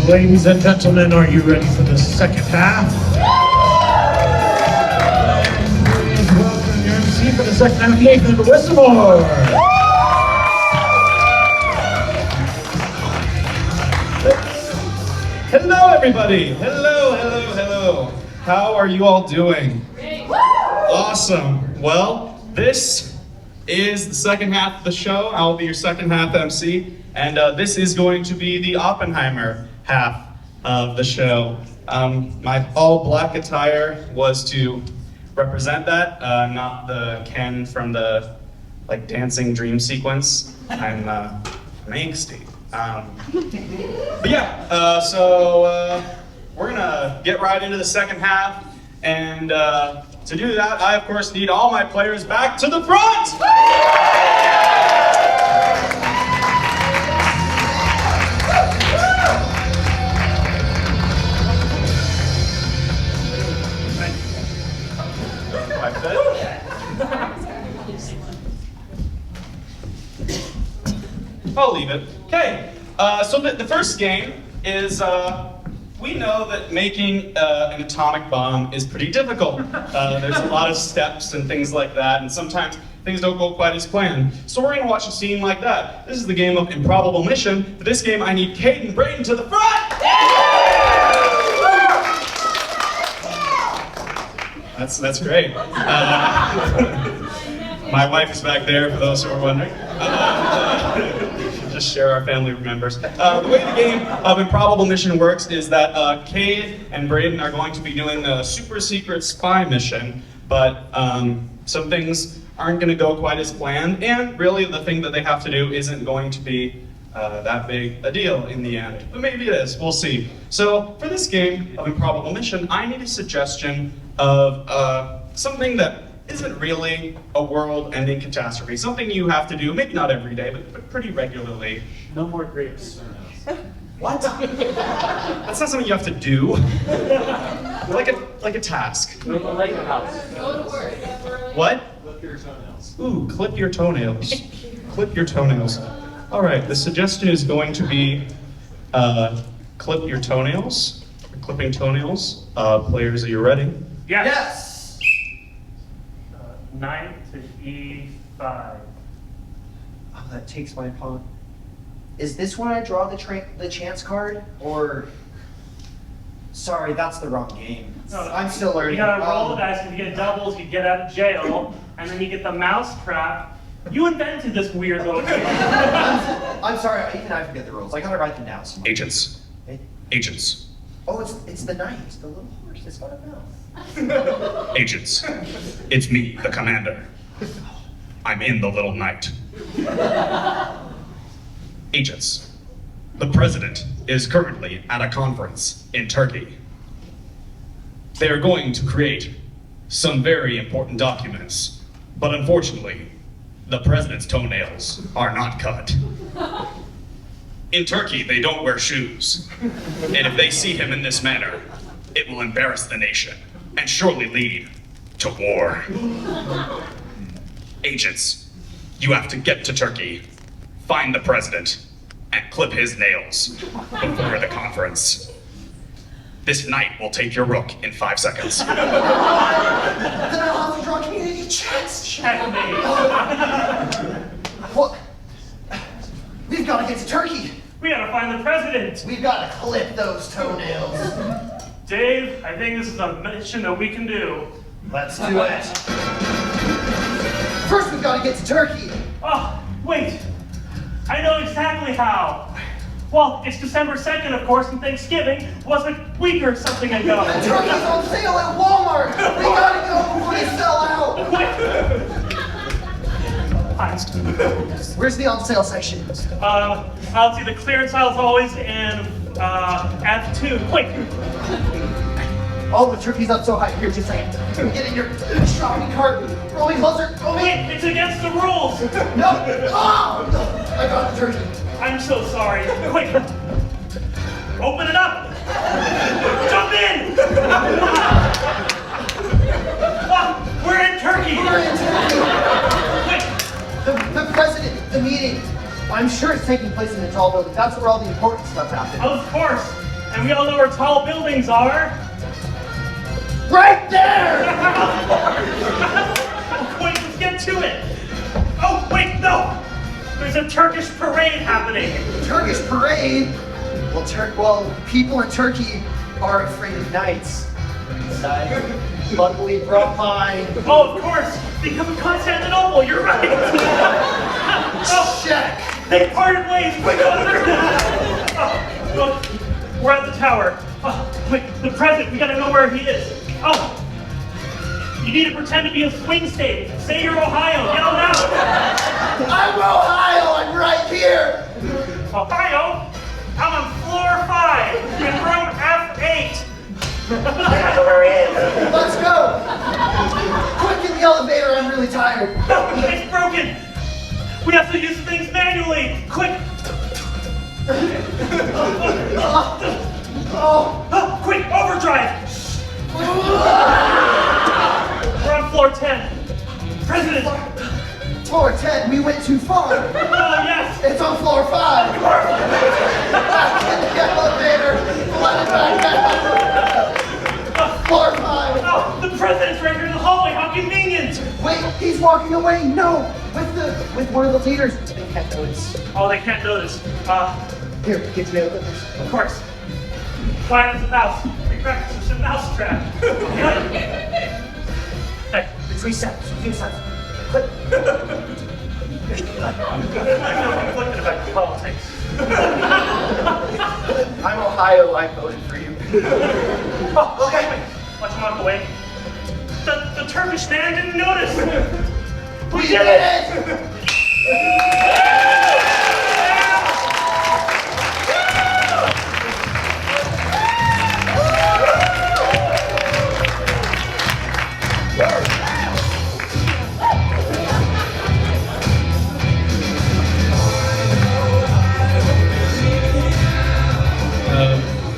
Ladies and gentlemen, are you ready for the second half? Please welcome your MC for the second half, Nathan Whisamore. Hello, everybody. Hello. How are you all doing? Awesome. Well, this is the second half of the show. I will be your second half MC, and this is going to be the Oppenheimer half of the show. My all black attire was to represent that, not the Ken from the dancing dream sequence. I'm angsty. But yeah, so we're gonna get right into the second half, and to do that, I of course need all my players back to the front! I'll leave it. Okay, so the first game is, we know that making an atomic bomb is pretty difficult. There's a lot of steps and things like that, and sometimes things don't go quite as planned. So we're gonna watch a scene like that. This is the game of Improbable Mission. For this game, I need Kade and Braden to the front! That's great. My wife is back there, for those who are wondering. Just share our family members. The way the game of Improbable Mission works is that Kade and Braden are going to be doing a super secret spy mission, but some things aren't going to go quite as planned, and really the thing that they have to do isn't going to be that big a deal in the end. But maybe it is, we'll see. So for this game of Improbable Mission, I need a suggestion of something that isn't really a world-ending catastrophe. Something you have to do, maybe not every day, but pretty regularly. No more grapes. What? That's not something you have to do. like a task. Go to the lake house. Go to work. What? Clip your toenails. Ooh, clip your toenails. Clip your toenails. All right, the suggestion is going to be clip your toenails. Clipping toenails. Players, are you ready? Yes. 9 to E5. Oh, that takes my pawn. Is this when I draw the chance card, or? Sorry, that's the wrong game. No, I'm still learning. You gotta roll the dice. If you get doubles, you get out of jail, and then you get the mouse trap. You invented this weird little game. I'm sorry, even I forget the rules. I gotta write them down. Agents. Agents. Oh, it's the knight, the little horse. It's got a mouth. Agents. It's me, the commander. I'm in the little knight. Agents. The president is currently at a conference in Turkey. They are going to create some very important documents, but unfortunately, the president's toenails are not cut. In Turkey, they don't wear shoes, and if they see him in this manner, it will embarrass the nation and surely lead to war. Agents, you have to get to Turkey, find the president, and clip his nails before the conference. This knight will take your rook in 5 seconds. Then I'll have to draw community chess. Checkmate. What? We've got to get to Turkey. We gotta find the president. We've got to clip those toenails. Dave, I think this is a mission that we can do. Let's do it. First, we've got to get to Turkey. Oh, wait. I know exactly how. Well, it's December 2nd, of course, and Thanksgiving was a week or something ago. The turkey's on sale at Walmart. We gotta go before they sell out. Where's the on sale section? I'll see the clearance aisle's always in F2. Quick. Oh, the turkey's up so high. Here, just a second. Get in your shopping cart. Rolling closer. Oh, Wait, it's against the rules. No. Oh, I got the turkey. I'm so sorry. Quick. Open it up. Jump in. Oh, we're in Turkey. We're in Turkey. Quick. The president, the meeting. I'm sure it's taking place in the tall building. That's where all the important stuff happens. Of course. And we all know where tall buildings are. Right there! Oh, quick, let's get to it. Oh, wait, no! There's a Turkish parade happening. Turkish parade? Well, people in Turkey are afraid of knights. Luckily brought mine. Oh, of course, because of Constantinople, you're right. Oh, Check! they parted ways, quick, oh, look, we're at the tower. Oh, quick, the president, we gotta know where he is. Oh, you need to pretend to be a swing state. Say you're Ohio, yell it out. I'm Ohio, I'm right here! Ohio, I'm on floor 5 in room F8. I know where he is. Let's go! Quick in the elevator, I'm really tired. No, it's broken. We have to use things manually. Quick. Oh, Quick, overdrive. We're on floor 10. President. floor 10, we went too far. Oh, yes. It's on floor 5. Back in the elevator. Let it back down. Floor 5. Oh, the president's right here in the hallway. How convenient. Wait, he's walking away. No, with one of the leaders. They can't notice. Oh, they can't notice. Here, get me out of this. Of course. Quiet as a mouse. We practice some mousetrap. Hey, It's reset. I feel conflicted about politics. I'm Ohio. I voted for you. Oh, okay. Wait. Watch him walk away. The Turkish man didn't notice. We did it!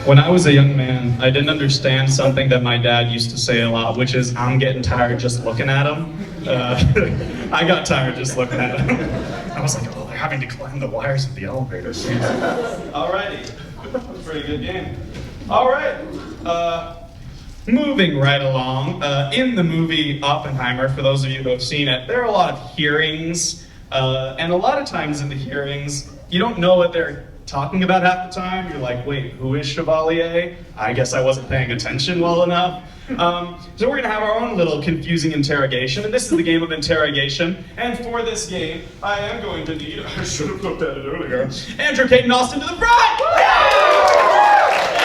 When I was a young man, I didn't understand something that my dad used to say a lot, which is, I'm getting tired just looking at him. I got tired just looking at him. I was like, oh, they're having to climb the wires of the elevator. Alrighty, pretty good game. All right, moving right along. In the movie Oppenheimer, for those of you who have seen it, there are a lot of hearings, and a lot of times in the hearings, you don't know what they're talking about half the time. You're like, wait, who is Chevalier? I guess I wasn't paying attention well enough. So we're gonna have our own little confusing interrogation, and this is the game of interrogation. And for this game, I am going to need, I should have looked at it earlier, Andrew, Kate, and Austin to the front!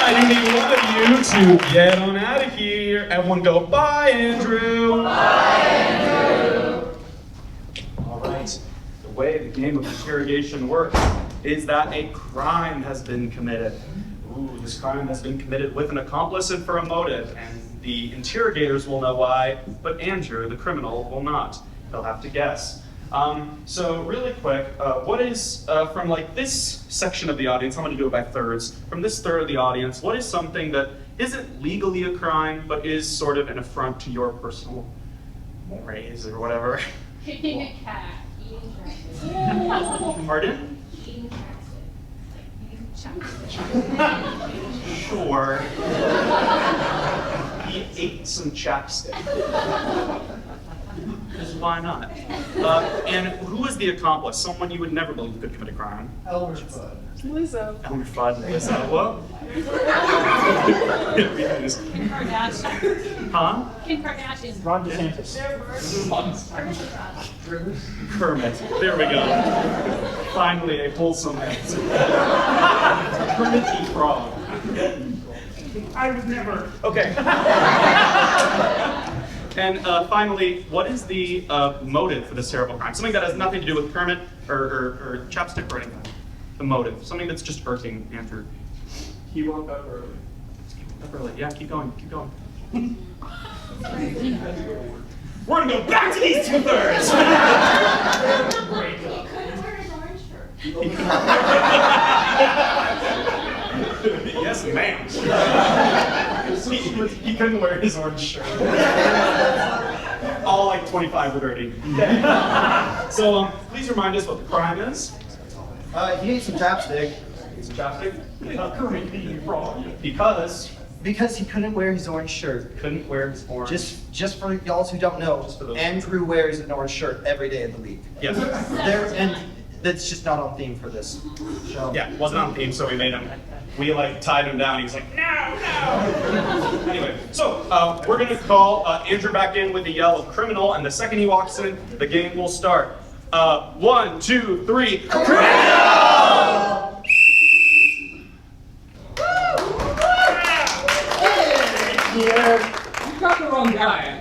I do need one of you to get on out of here. Everyone go, bye, Andrew. Bye, Andrew. All right, the way the game of interrogation works is that a crime has been committed. Ooh, this crime has been committed with an accomplice and for a motive, and the interrogators will know why, but Andrew, the criminal, will not. They'll have to guess. So really quick, what is, from like this section of the audience, I'm gonna do it by thirds, from this third of the audience, what is something that isn't legally a crime, but is sort of an affront to your personal mores or whatever? Kicking a cat, eating breakfast. Pardon? Eating chapstick. Like eating Sure. He ate some chapstick. Because why not? And who is the accomplice? Someone you would never believe could commit a crime. Elmer Fudd. Elmer Fudd, Lizzo. What? Kim Kardashian. Huh? Kim Kardashian. Ron DeSantis. Kermit. There we go. Finally, a wholesome answer. Kermit the Frog. I would never. Okay. And finally, what is the motive for this terrible crime? Something that has nothing to do with Kermit or chapstick or anything. The motive. Something that's just irking Andrew. He woke up early. Yeah, keep going, keep going. We're gonna go back to these 2/3. He couldn't wear his orange shirt. Yes, ma'am. He couldn't wear his orange shirt. All like 25 or 30. So please remind us what the crime is. He ate some chapstick. Piece of chapstick? Because he couldn't wear his orange shirt. Couldn't wear his orange. Just for y'all who don't know, for those- Andrew wears an orange shirt every day of the week. Yes. And that's just not on theme for this show. Yeah, wasn't on theme, so we made him. We like tied him down. He was like, no. Anyway, so we're gonna call Andrew back in with the yell of criminal, and the second he walks in, the game will start. 1, 2, 3. Criminal! Here. You got the wrong guy.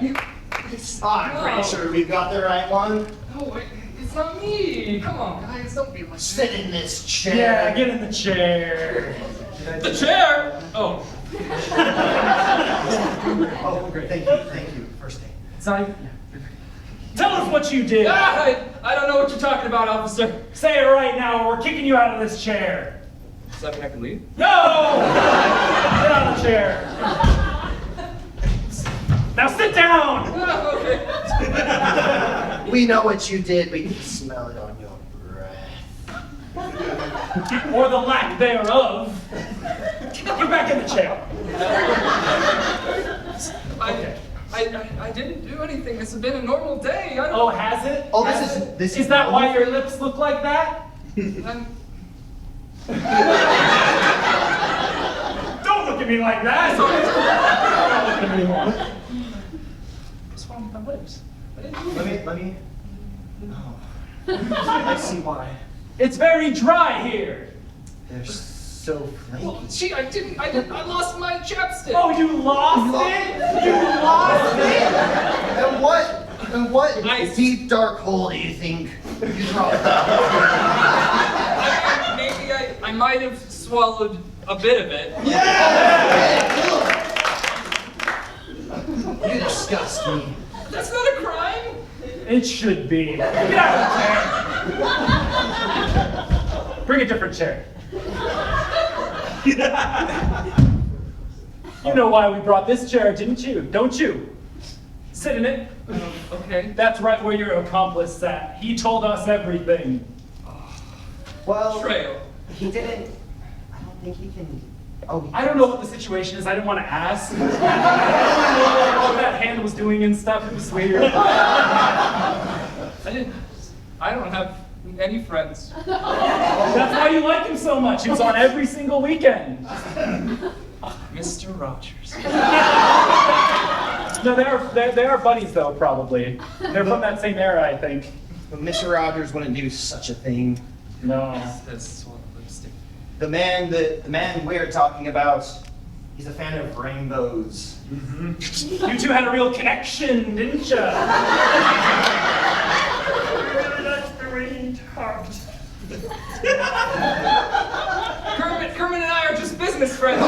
I'm pretty sure we've got the right one. No, it's not me. Come on, guys, don't be like Sit in this chair. Yeah, get in the chair. the chair. Oh, Oh, great. Thank you. First thing. It's not even... Tell us what you did. I don't know what you're talking about, officer. Say it right now, or we're kicking you out of this chair. Does that mean I can leave? No! Get out of the chair. Now sit down. Oh, okay. We know what you did. We can smell it on your breath. Or the lack thereof. Get back in the chair. I didn't do anything. This has been a normal day. I Oh, don't. has it? Oh, Has this it? is Is that why normal? your lips look like that? I'm- Don't look at me like that. Don't look at me anymore. What's wrong with my lips? I didn't do anything. Let me. Oh. I see why. It's very dry here. They're so flaky. Well, gee, I didn't. I lost my chapstick. Oh, you lost it? You lost it? And what Nice. deep dark hole do you think you dropped? Maybe I might have swallowed a bit of it. You disgust me. That's not a crime. It should be. Get out of the chair. Bring a different chair. You know why we brought this chair, didn't you? Don't you? Sit in it. Okay. That's right where your accomplice sat. He told us everything. Well, Trail. he didn't. I don't think he can. Oh, I don't know what the situation is. I didn't want to ask. I didn't know what that hand was doing and stuff. It was weird. I don't have any friends. That's why you like him so much. He was on every single weekend. Mr. Rogers. No, they are buddies though, probably. They're from that same era, I think. But Mr. Rogers wouldn't do such a thing. No. This one lipstick. The man we're talking about, he's a fan of rainbows. You two had a real connection, didn't you? That's the way he talked. Kermit and I are just business friends.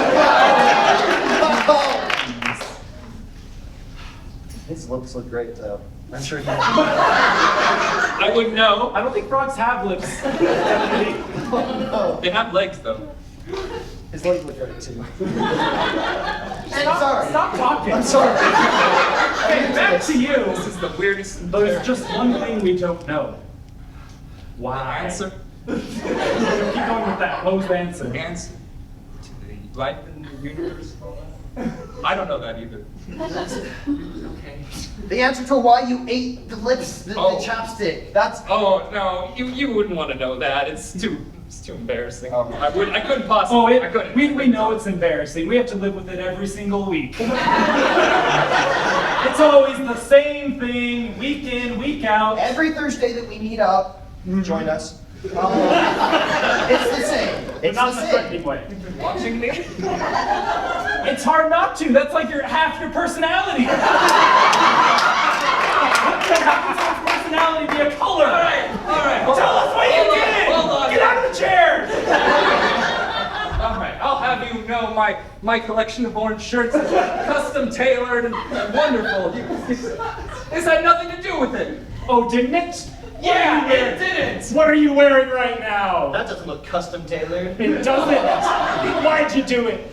His lips look great though. I'm sure he. I wouldn't know. I don't think frogs have lips. No, They have legs though. his legs look great too. Stop talking. I'm sorry. Okay, back to you. This is the weirdest. There's just one thing we don't know. Why? Answer. Keep going with that closed answer. Answer to the life in the universe. and all that. I don't know that either. Okay. The answer to why you ate the lips, the chapstick. That's. Oh no, you wouldn't want to know that. It's too embarrassing. I couldn't possibly. I couldn't. We know it's embarrassing. We have to live with it every single week. It's always the same thing, week in, week out. Every Thursday that we meet up, join us. It's the same. But It's not the in a same. threatening way. Watching me? It's hard not to. That's like half your personality. What happens to personality be a color? All right. Tell us what you did. Hold on. Get out of the chair. All right. I'll have you know my collection of orange shirts is custom tailored and wonderful. This had nothing to do with it. Oh, didn't it? Yeah, it didn't. What are you wearing right now? That doesn't look custom tailored. It doesn't. Why'd you do it?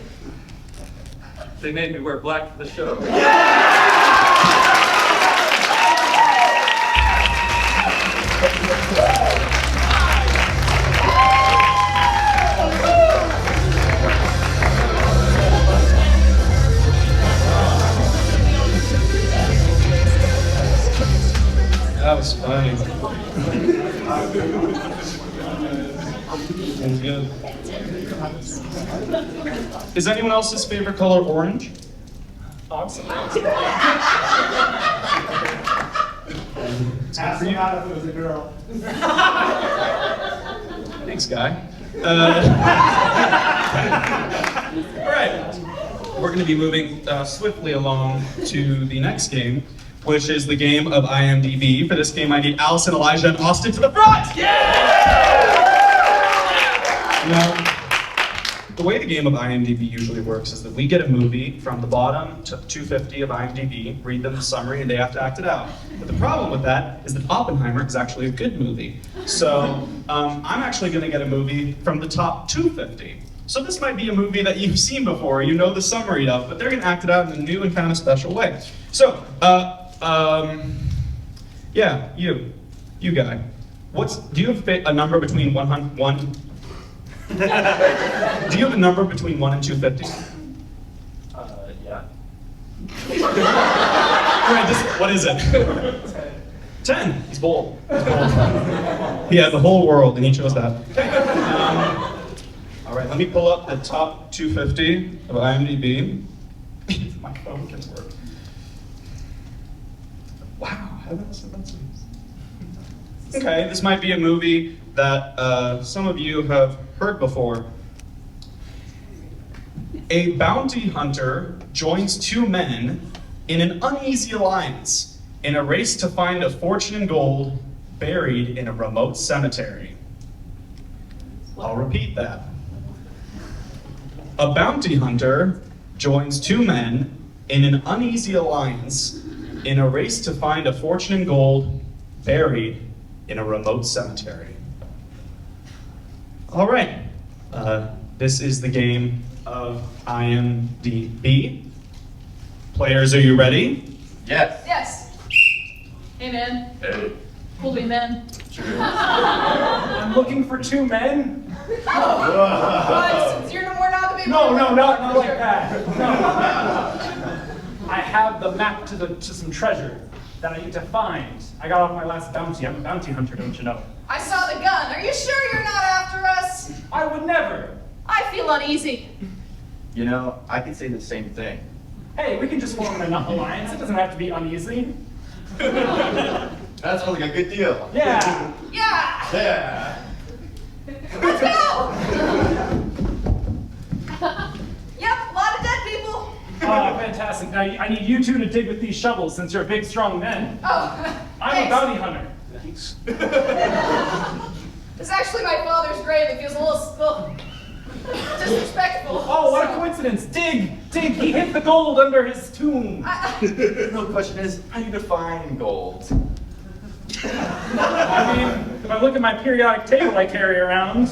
They made me wear black for the show. That was funny. That was good. Is anyone else's favorite color orange? Awesome. Ask him out if it was a girl. Thanks, guy. All right. We're going to be moving swiftly along to the next game, which is the game of IMDb. For this game, I need Allison, Elijah, and Austin to the front! Now, the way the game of IMDb usually works is that we get a movie from the bottom to 250 of IMDb, read them the summary, and they have to act it out. But the problem with that is that Oppenheimer is actually a good movie. So I'm actually going to get a movie from the top 250. So this might be a movie that you've seen before, you know the summary of, but they're going to act it out in a new and kind of special way. So, yeah, you guy. Do you have a number between 100? Do you have a number between 1 and 250? Yeah. Right, what is it? 10. He's bold. He had the whole world, and he chose that. All right, let me pull up the top 250 of IMDb. My phone can work. Wow, that's okay, this might be a movie that some of you have heard before. A bounty hunter joins two men in an uneasy alliance in a race to find a fortune in gold buried in a remote cemetery. I'll repeat that. A bounty hunter joins two men in an uneasy alliance in a race to find a fortune in gold buried in a remote cemetery. All right, this is the game of IMDb. Players, are you ready? Yes. Yes. Hey, man. Hey. Cool be men. I'm looking for two men. What? You're no more monogamy? No, not like that. No. I have the map to some treasure that I need to find. I got off my last bounty. I'm a bounty hunter, don't you know? I saw the gun. Are you sure you're not after us? I would never. I feel uneasy. You know, I could say the same thing. Hey, we can just form an alliance. It doesn't have to be uneasy. That sounds like a good deal. Yeah. Yeah. Yeah. Let's go. Yep, a lot of dead people. Fantastic. Now, I need you two to dig with these shovels since you're big, strong men. Oh, I'm thanks. a bounty hunter. It's actually my father's grave. It feels a little disrespectful. Oh, what a coincidence. Dig. He hid the gold under his tomb. The real question is, how do you define gold? I mean, if I look at my periodic table I carry around.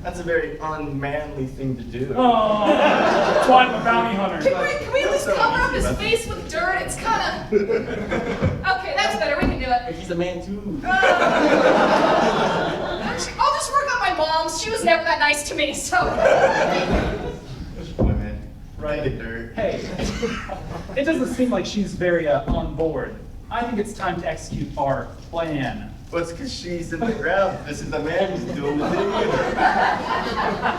That's a very unmanly thing to do. Oh, that's why I'm a bounty hunter. Can we at least cover up his face with dirt? It's kind of... Okay, that's better. We can do it. He's a man too. I'll just work on my mom's. She was never that nice to me, so... Women, right in dirt. Hey, it doesn't seem like she's very on board. I think it's time to execute our plan. Well, it's because she's in the ground. This is the man who's doing the digging.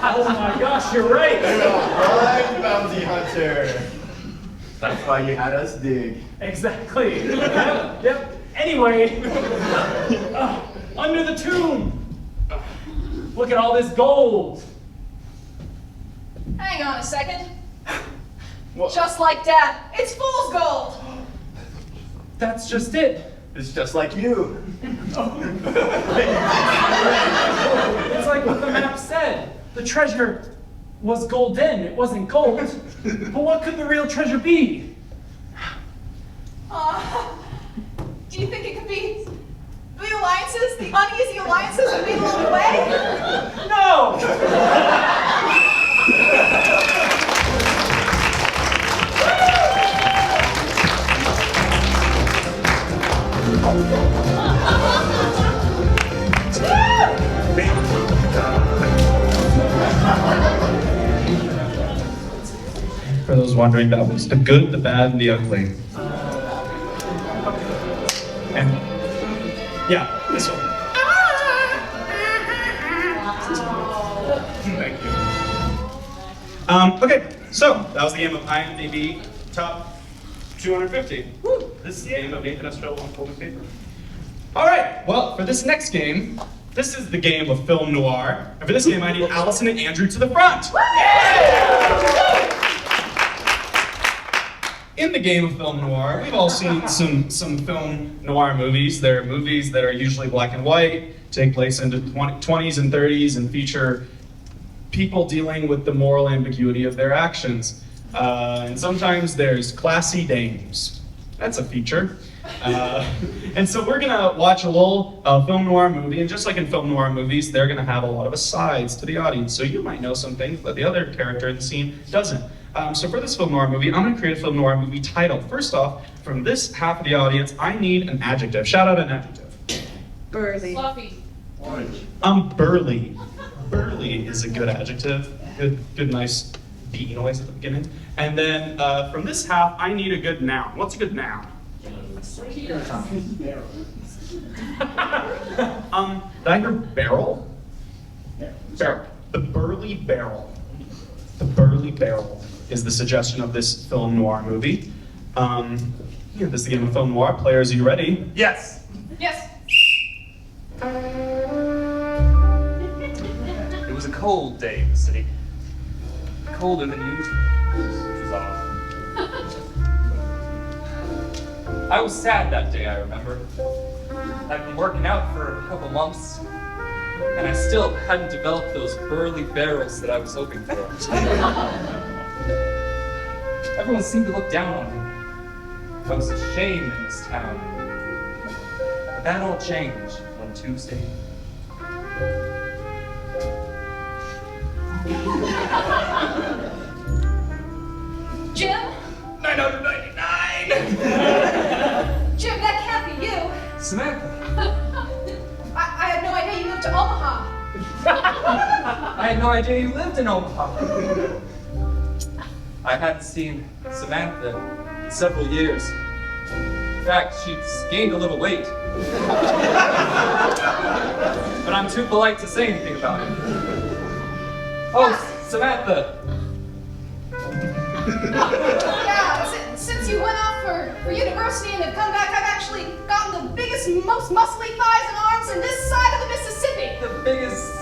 Oh my gosh, you're right. I'm bounty hunter. That's why you had us dig. Exactly. Yep. Anyway, under the tomb. Look at all this gold. Hang on a second. What? Just like that. It's fool's gold. That's just it. It's just like you. It's like what the map said. The treasure was golden. It wasn't gold. But what could the real treasure be? Do you think it could be the alliances? The uneasy alliances we made along the way? No! For those wondering, that was the good, the bad, and the ugly. And Yeah, this one. Thank you. Okay, so that was the game of IMDb Top 250. This is the game of Nathan Estrella on folded paper. All right, well, for this next game, this is the game of film noir. And for this game, I need Allison and Andrew to the front. In the game of film noir, we've all seen some film noir movies. They're movies that are usually black and white, take place in the 20s and 30s, and feature people dealing with the moral ambiguity of their actions. And sometimes there's classy dames. That's a feature. And so we're gonna watch a little film noir movie, and just like in film noir movies, they're gonna have a lot of asides to the audience. So you might know some things that the other character in the scene doesn't. So for this film noir movie, I'm gonna create a film noir movie title. First off, from this half of the audience, I need an adjective. Shout out an adjective. Burly. Fluffy. Burly. Burly is a good adjective. Good nice B noise at the beginning. And then from this half, I need a good noun. What's a good noun? Did I hear barrel? Barrel. The Burly Barrel. The Burly Barrel is the suggestion of this film noir movie. Yeah, this is the game of film noir. Players, are you ready? Yes. Yes. It was a cold day in the city. Colder than usual, which was odd. I was sad that day, I remember. I'd been working out for a couple months, and I still hadn't developed those burly barrels that I was hoping for. Everyone seemed to look down on me. I was a shame in this town. But that all changed one Tuesday. Jim? 999! Jim, that can't be you. Samantha! I had no idea you moved to Omaha. I had no idea you lived in Omaha. I hadn't seen Samantha in several years. In fact, she's gained a little weight. But I'm too polite to say anything about it. Oh, Samantha! Yeah, since you went off for university and have come back, I've actually gotten the biggest, most muscly thighs and arms in this side of the Mississippi. The biggest...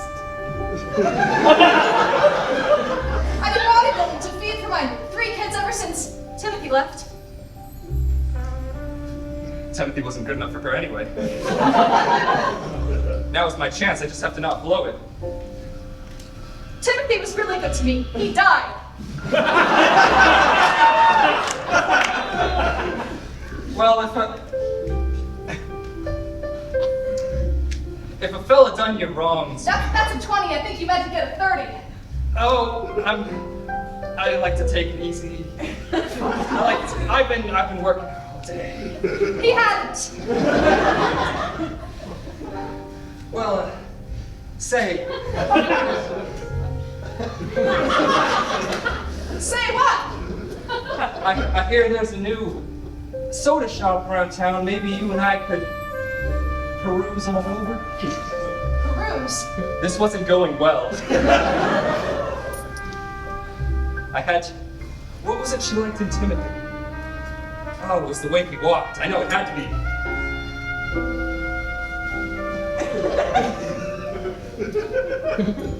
I've been bodybuilding to feed for my 3 kids ever since Timothy left. Timothy wasn't good enough for her anyway. Now is my chance, I just have to not blow it. Timothy was really good to me. He died. Well, if a fella done you wrong... That's a 20. I think you meant to get a 30. Oh, I like to take it easy. I've been working all day. He hadn't. Well, say... Say what? I hear there's a new soda shop around town. Maybe you and I could peruse all over? Peruse? This wasn't going well. I had... What was it she liked in Timothy? Oh, it was the way he walked. I know, it had to be.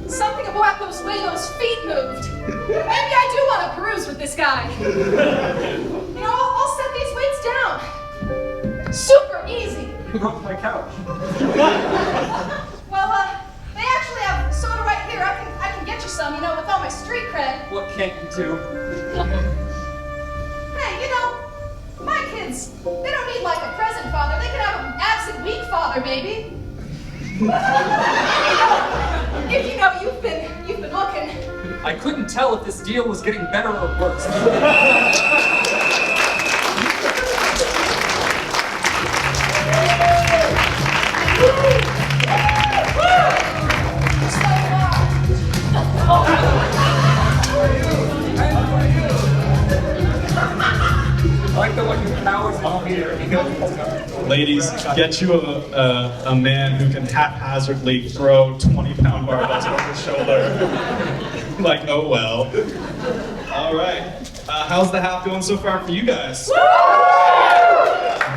Something about those way those feet moved. Maybe I do want to peruse with this guy. You know, I'll set these weights down. Super easy. Off my couch. Well, they actually have soda right here. I can get you some, you know, with all my street cred. What can't you do? Hey, you know, my kids, they don't need like a present father. They can have an absent weak father, maybe. If you know, you've been looking. I couldn't tell if this deal was getting better or worse. I like the one who powers on here. Ladies, get you a man who can haphazardly throw 20-pound barbells over his shoulder. Like, oh well. All right. How's the half going so far for you guys?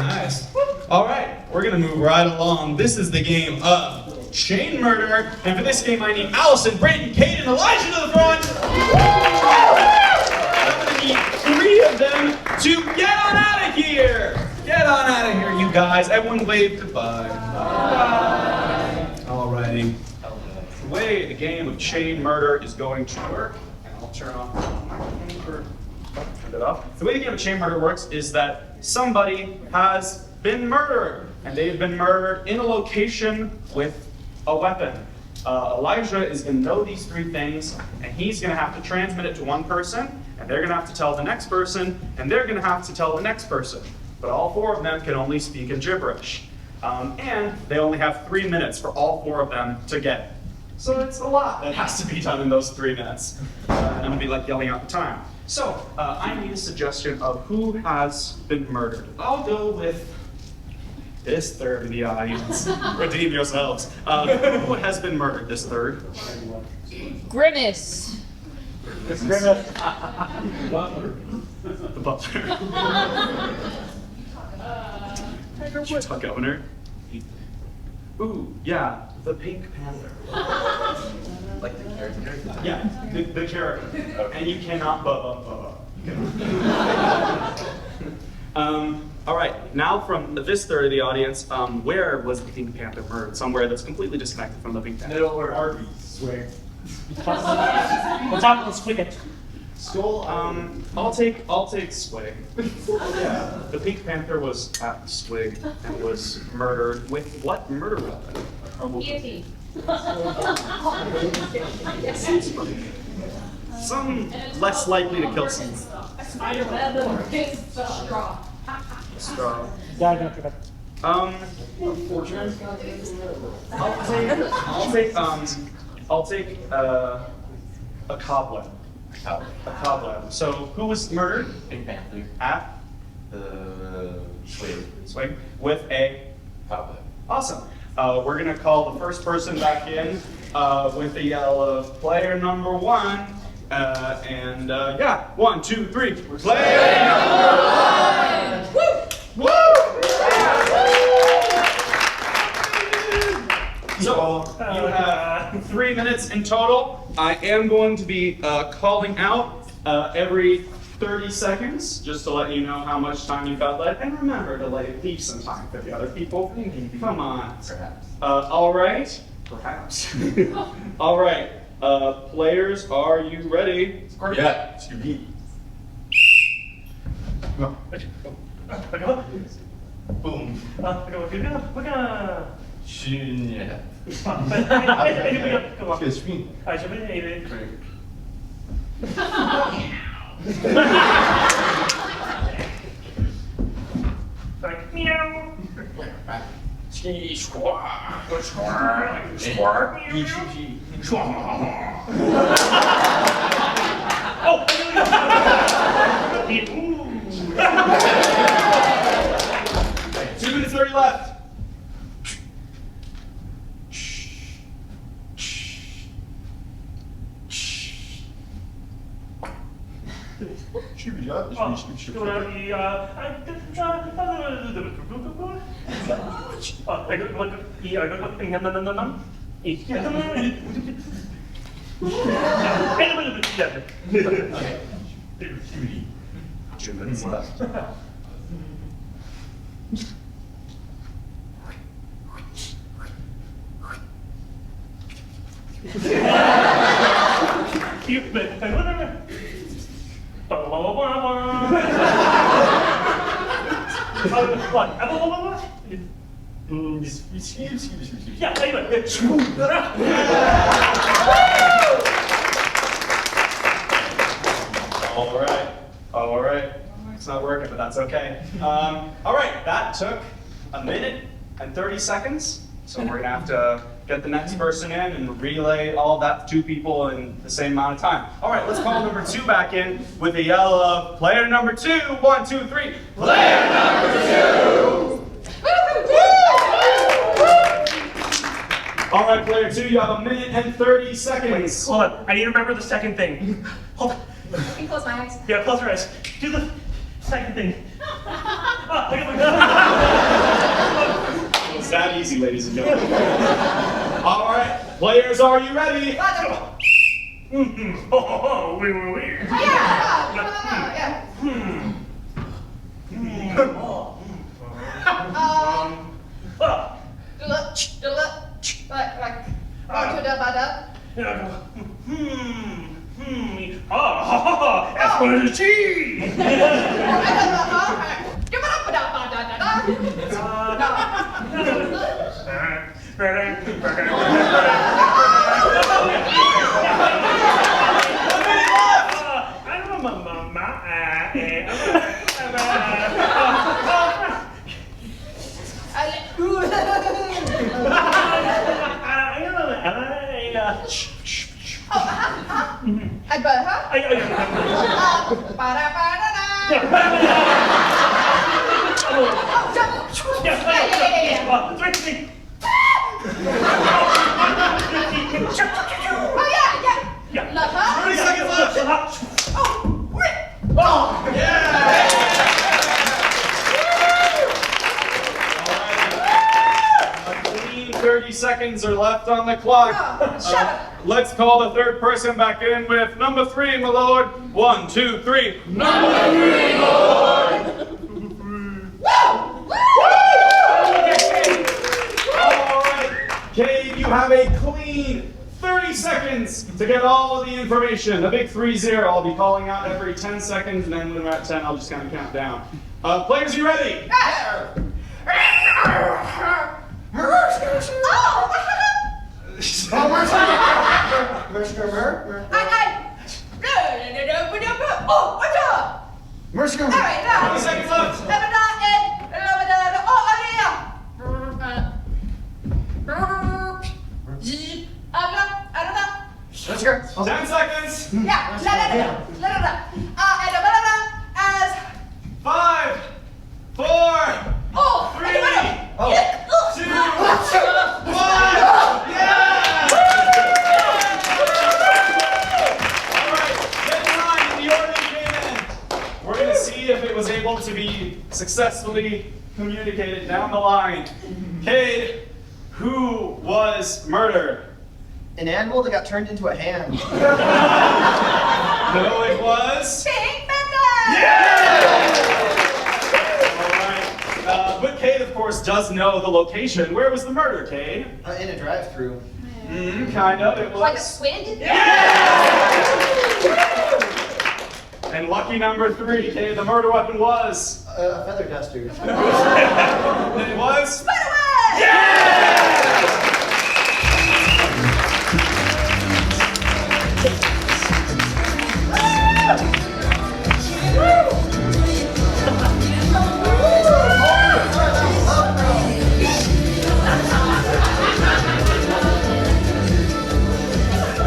Nice. All right, we're gonna move right along. This is the game of chain murder, and for this game I need Allison, Brayden, Kade, and Elijah to the front. I'm gonna need 3 of them to get on out of here. Get on out of here, you guys. Everyone wave goodbye. Bye. Alrighty. The way the game of chain murder is going to work, and I'll turn off my camera. Turn it off. The way the game of chain murder works is that somebody has been murdered, and they've been murdered in a location with a weapon. Elijah is going to know these 3 things, and he's going to have to transmit it to one person, and they're going to have to tell the next person, and they're going to have to tell the next person. But all 4 of them can only speak in gibberish. And they only have 3 minutes for all 4 of them to get it. So it's a lot that has to be done in those 3 minutes. And it'll be like yelling out the time. So I need a suggestion of who has been murdered. I'll go with this third of the audience. Redeem yourselves. Who has been murdered, this third? Grimace. Grimace. The butler. Utah governor. Ooh, yeah, the Pink Panther. Like the character? Yeah, the character. Okay. And you cannot all right, now from this third of the audience, where was the Pink Panther murdered? Somewhere that's completely disconnected from the Pink Panther. Middle or Arby's, swear. What's up, let's quick it. Skull, I'll take Swig. Yeah, the Pink Panther was at Swig and was murdered with what murder weapon? Guillotine. Some less likely to kill someone. Straw. Yeah, I don't forget. I'll take a cobweb. A cobweb. So who was murdered? Pink Panther. At Swing with a Cobweb. awesome. We're gonna call the first person back in with the yell of player number 1. Yeah, 1, 2, 3. Player number 1. Woo! Woo! So you have 3 minutes in total. I am going to be calling out every 30 seconds, just to let you know how much time you've got left. And remember to leave some time for the other people. Come on. Perhaps. All right. Perhaps. All right. Players, are you ready? Yeah, it's me. Boom. We're gonna. Yeah. Come on. It's me. I should be David. Like meow. Oh. 2 minutes 30 left. Two minutes left. Yeah, anyway. All right. It's not working, but that's okay. All right, that took 1 minute and 30 seconds. So we're gonna have to get the next person in and relay all of that to 2 people in the same amount of time. All right, let's call number 2 back in with a yell of player number 2. 1, 2, 3. Player number 2. Woo-hoo! All right, player 2, you have 1 minute and 30 seconds. Hold on, I need to remember the second thing. Hold on. Can you close my eyes? Yeah, close your eyes. Do the second thing. It's that easy, ladies and gentlemen. All right, players, are you ready? Oh, we were weird. Yeah. Seconds are left on the clock. Let's call the third person back in with number 3, my lord. 1, 2, 3. Number 3, my lord. All right, Kade, you have a clean 30 seconds to get all of the information. A big 3-0. I'll be calling out every 10 seconds, and then when we're at 10, I'll just kind of count down. Players, you ready? Let's go. 10 seconds. As 5, 4, 3, 2, 1. Yeah! All right, get in line. The order came in. We're going to see if it was able to be successfully communicated down the line. Kade, who was murdered? An animal that got turned into a hand. No, it was. Pink Panther! Yeah! All right. But Kade, of course, does know the location. Where was the murder, Kade? In a drive-thru. Kind of. It was. Like a squid? Yeah! And lucky number 3, Kade, the murder weapon was. A feather duster. It was. Spiderweb! Yeah!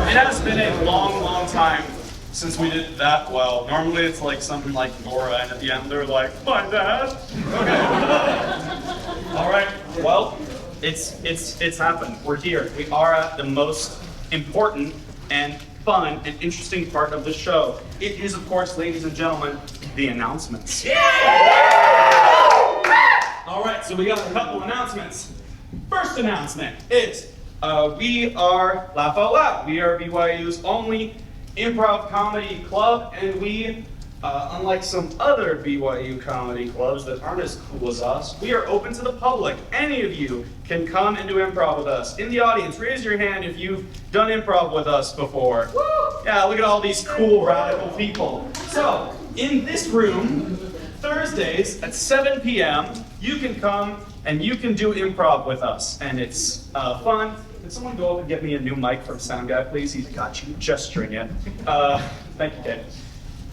It has been a long time since we did that well. Normally it's like something like Noir, and at the end they're like, my dad. Okay. All right. Well, it's happened. We're here. We are at the most important and fun and interesting part of the show. It is, of course, ladies and gentlemen, the announcements. All right. So we got a couple announcements. First announcement is we are Laugh Out Loud. We are BYU's only improv comedy club, and we, unlike some other BYU comedy clubs that aren't as cool as us, we are open to the public. Any of you can come and do improv with us. In the audience, raise your hand if you've done improv with us before. Woo! Yeah, look at all these cool, radical people. So, in this room, Thursdays at 7 p.m., you can come and you can do improv with us, and it's fun. Can someone go up and get me a new mic from Sound Guy, please? He's got you, gesturing it. Thank you, Kade.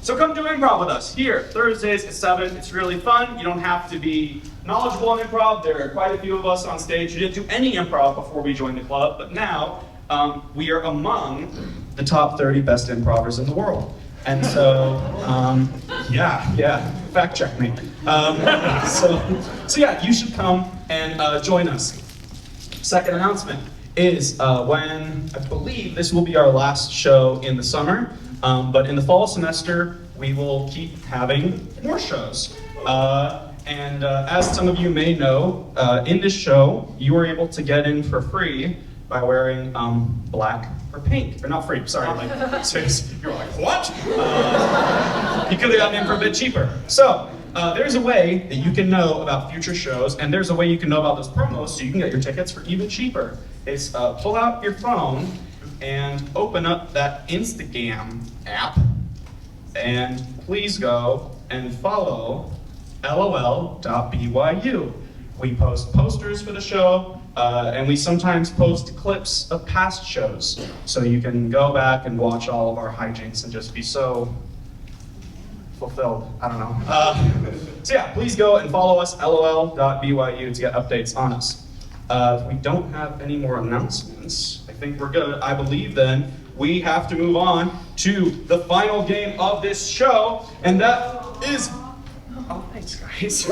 So come do improv with us here, Thursdays at 7. It's really fun. You don't have to be knowledgeable in improv. There are quite a few of us on stage who didn't do any improv before we joined the club, but now we are among the top 30 best improvers in the world. And so, yeah, fact check me. So yeah, you should come and join us. Second announcement is when I believe this will be our last show in the summer, but in the fall semester we will keep having more shows. And as some of you may know, in this show you are able to get in for free by wearing black or pink, or not free, sorry, like, so you're like, what? You could have gotten in for a bit cheaper. So, there's a way that you can know about future shows, and there's a way you can know about those promos so you can get your tickets for even cheaper. It's pull out your phone and open up that Instagram app, and please go and follow lol.byu. We post posters for the show, and we sometimes post clips of past shows, so you can go back and watch all of our hijinks and just be so fulfilled. I don't know. So yeah, please go and follow us, lol.byu, to get updates on us. If we don't have any more announcements, I think we're good. I believe then we have to move on to the final game of this show, and that is... Oh, thanks, guys.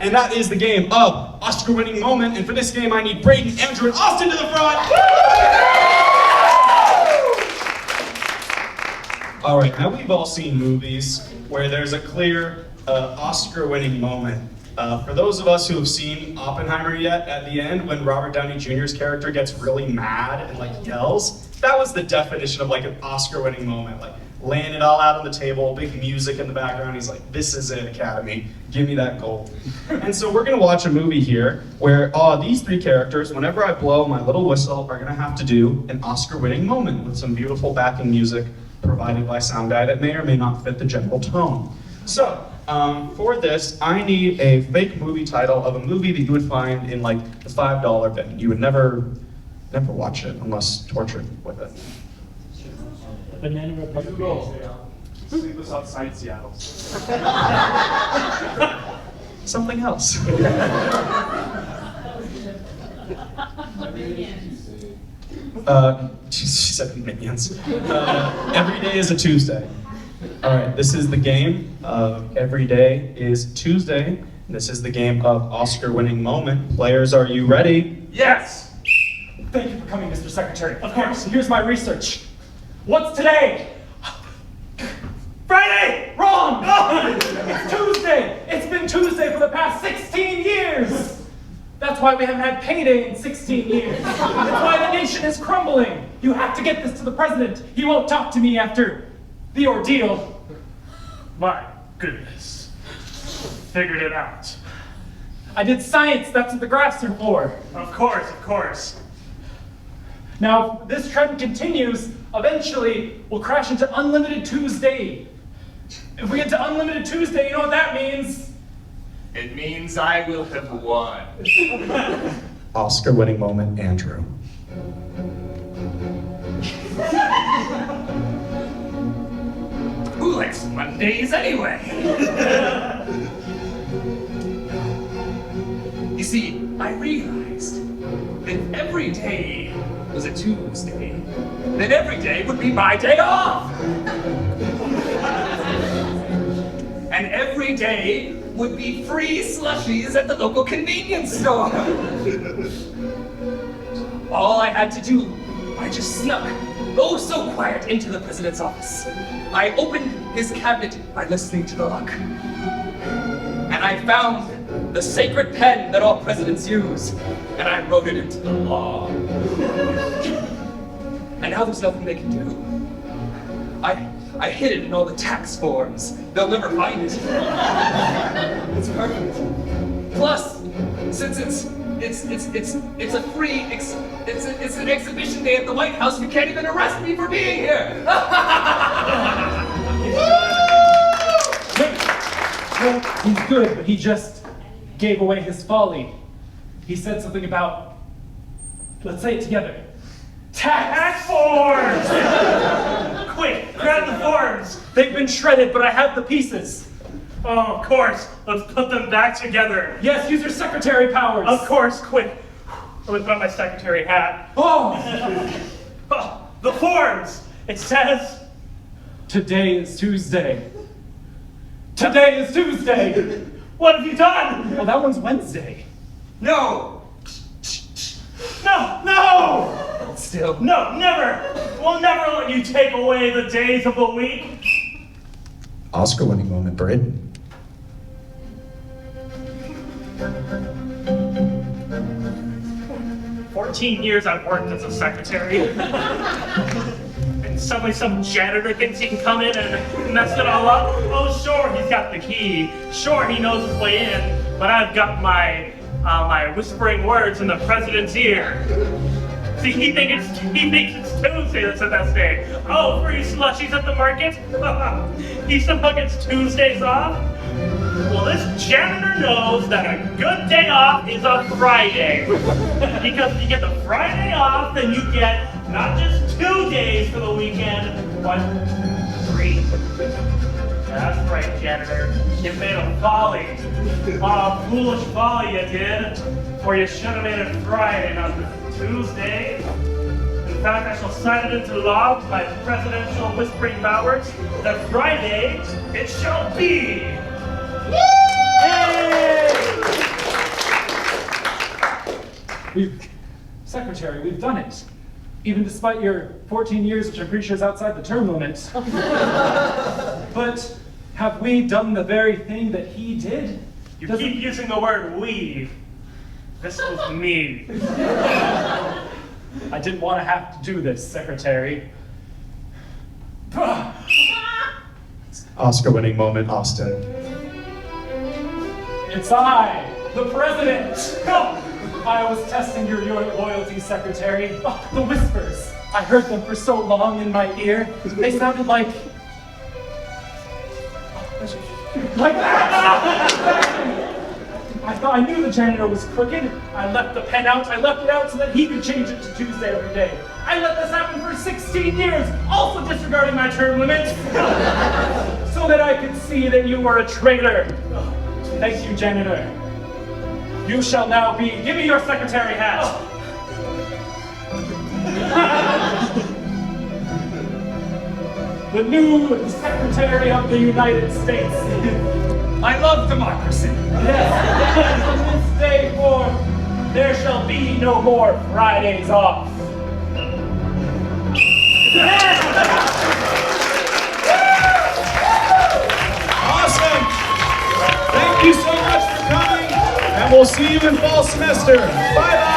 And that is the game of Oscar-winning moment. And for this game, I need Braden, Andrew, and Austin to the front. All right, now we've all seen movies where there's a clear Oscar-winning moment. For those of us who have seen Oppenheimer yet, at the end, when Robert Downey Jr.'s character gets really mad and like yells, that was the definition of like an Oscar-winning moment. Like, laying it all out on the table, big music in the background. He's like, this is it, Academy. Give me that gold. And so we're gonna watch a movie here where these three characters, whenever I blow my little whistle, are gonna have to do an Oscar-winning moment with some beautiful backing music provided by sound guy that may or may not fit the general tone. So, for this, I need a fake movie title of a movie that you would find in like the $5 bin. You would never watch it unless tortured with it. Banana Republic. Sleepless outside Seattle. Something else. She said Minions. Every day is a Tuesday. All right, this is the game of Every Day is Tuesday. This is the game of Oscar-winning moment. Players, are you ready? Yes! Thank you for coming, Mr. Secretary. Of course, here's my research. What's today? Friday! Wrong! It's Tuesday! It's been Tuesday for the past 16 years! That's why we haven't had payday in 16 years. That's why the nation is crumbling. You have to get this to the president. He won't talk to me after the ordeal. My goodness. Figured it out. I did science, that's what the graphs are for. Of course, of course. Now, if this trend continues, eventually we'll crash into Unlimited Tuesday. If we get to Unlimited Tuesday, you know what that means? It means I will have won. Oscar-winning moment, Andrew. Who likes Mondays anyway? You see, I realized that if every day was a Tuesday, then every day would be my day off. And every day would be free slushies at the local convenience store. All I had to do, I just snuck, oh so quiet, into the president's office. I opened his cabinet by listening to the lock. And I found the sacred pen that all presidents use, and I wrote it into the law. And now there's nothing they can do. I hid it in all the tax forms. They'll never find it. It's perfect. Plus, since it's a free it's an exhibition day at the White House, you can't even arrest me for being here. Well, he's good, but he just gave away his folly. He said something about, let's say it together. Tax forms! Quick, grab the forms! They've been shredded, but I have the pieces. Oh, of course. Let's put them back together. Yes, use your secretary powers. Of course, quick. Let me put my secretary hat. Oh! Oh, the forms! It says... Today is Tuesday. Today is Tuesday! What have you done? Well, that one's Wednesday. No! No! Still. No, never! We'll never let you take away the days of the week. Oscar-winning moment, Brit. 14 years I've worked as a secretary. And suddenly some janitor thinks he can come in and mess it all up. Oh, sure, he's got the key. Sure, he knows his way in. But I've got my whispering words in the president's ear. See, he thinks it's Tuesday that's the best day. Oh, free slushies at the market? He somehow gets Tuesdays off? Well, this janitor knows that a good day off is a Friday. Because if you get the Friday off, then you get not just 2 days for the weekend, but 3. That's right, janitor. You made a folly. A foolish folly you did. Or you should have made it Friday, not Tuesday. In fact, I shall sign it into law with my presidential whispering powers that Friday it shall be. Secretary, we've done it. Even despite your 14 years, which I'm pretty sure is outside the term limit. But have we done the very thing that he did? You keep using the word we. This was me. I didn't want to have to do this, Secretary. Oscar-winning moment, Austin. It's I, the President! I was testing your loyalty, Secretary. Oh, the whispers. I heard them for so long in my ear. They sounded like that! I thought I knew the janitor was crooked. I left the pen out. I left it out so that he could change it to Tuesday every day. I let this happen for 16 years, also disregarding my term limit, so that I could see that you were a traitor. Thank you, janitor. You shall now be. Give me your secretary hat. The new Secretary of the United States. I love democracy. Yes, from this day forth, there shall be no more Fridays off. Awesome! Thank you so much for coming, and we'll see you in fall semester. Bye-bye!